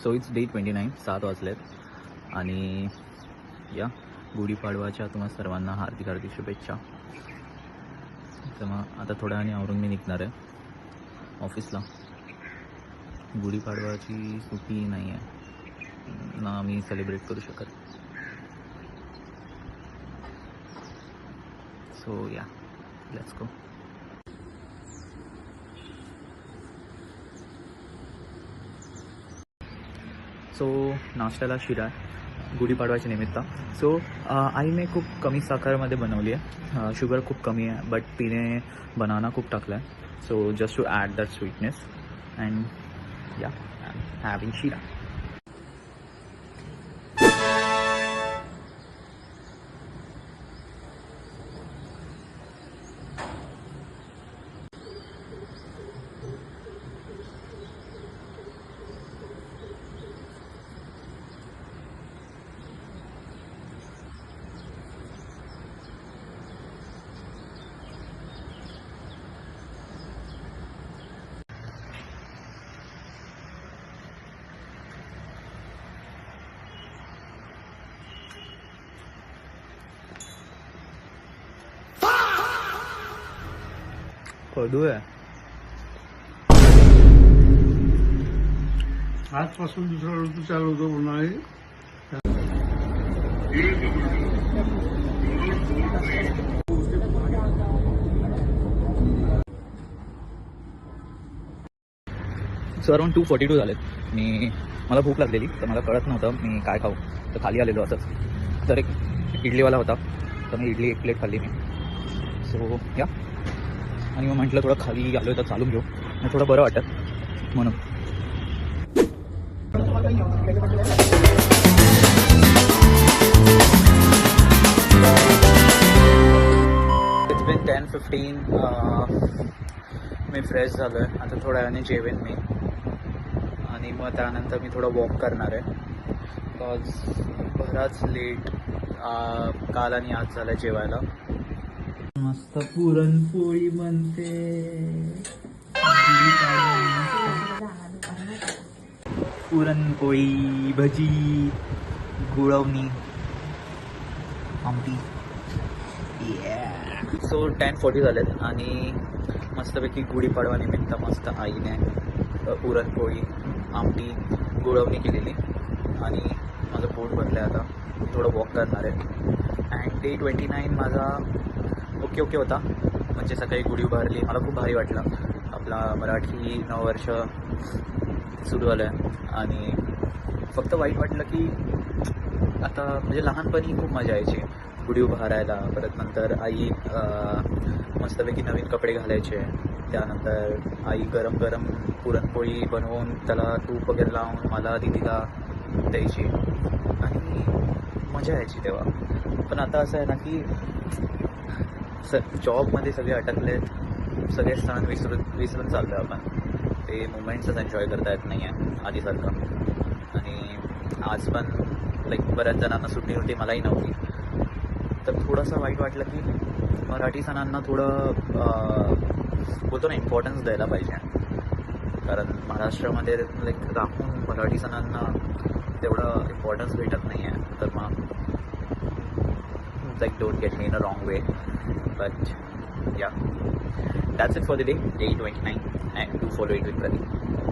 So it's day 29, 7 वाजलेत आणि या गुढीपाडवाच्या तुम्हाला सर्वांना हार्दिक हार्दिक शुभेच्छा. तर मग आता थोड्या वेळाने आवरून मी निघणार आहे ऑफिसला. गुढीपाडवाची सुट्टी नाही आहे ना, मी सेलिब्रेट करू शकत. सो या लेट्स गो. सो नाश्त्याला शिरा गुढीपाडवाच्या निमित्त. सो आईने खूप कमी साखरमध्ये बनवली आहे. शुगर खूप कमी आहे बट तिने बनाना खूप टाकला आहे. So just to add that sweetness and या हॅविंग शिरा. कडू आहे. आजपासून दुसरा ऋतू चालू होतो उन्हाळी. सो अराउंड 2:42 झालेत. मला भूक लागलेली तर मला कळत नव्हतं मी काय खाऊ, तर खाली आलेलो असंच. तर एक इडलीवाला होता तर मी इडली 1 प्लेट खाल्ली मी. सो या आणि मग म्हटलं थोडं खाली आलो तर चालून घेऊ, मग थोडं बरं वाटतं म्हणून. It's been 10:15. मी फ्रेश झालो आहे. आता थोड्या वेळाने जेवेन मी आणि मग त्यानंतर मी थोडं वॉक करणार आहे. बिकॉज बराच लेट काल आणि आज झालं जेवायला. मस्त पुरणपोळी बनते. पुरणपोळी, भजी, गुळवणी, आमटी. सो 10:40 झालेत आणि मस्तपैकी गुढीपाडवा निमित्त मस्त आईने पुरणपोळी, आमटी, गुळवणी केलेली आणि माझं पोट भरलं आहे. आता थोडं वॉक करणार आहे. अँड डे 29 माझा ओके होता. म्हणजे सकाळी गुढी उभारली, मला खूप भारी वाटलं. आपला मराठी नववर्ष सुरू झालं आहे आणि फक्त वाईट वाटलं की आता म्हणजे लहानपणी खूप मजा यायची गुढी उभारायला. परत नंतर आई मस्तपैकी नवीन कपडे घालायचे. त्यानंतर आई गरम गरम पुरणपोळी बनवून त्याला तूप वगैरे लावून मला दीदीला द्यायची आणि मजा यायची तेव्हा. पण आता असं आहे ना की जॉबमध्ये सगळे अटकलेत, सगळे सण विसरून चाललो आहे आपण. ते मुमेंट्सच एन्जॉय करता येत नाही आहे आधीसारखं. आणि आज पण लाईक बऱ्याच जणांना सुट्टी होती, मलाही नव्हती. तर थोडंसं वाईट वाटलं की मराठी सणांना थोडं बोलतो ना इम्पॉर्टन्स द्यायला पाहिजे. कारण महाराष्ट्रामध्ये लाईक राहून मराठी सणांना तेवढं इम्पॉर्टन्स भेटत नाही आहे. तर मग like don't get me in a wrong way, but yeah, that's it for the day 29, and do follow it with Pradeep.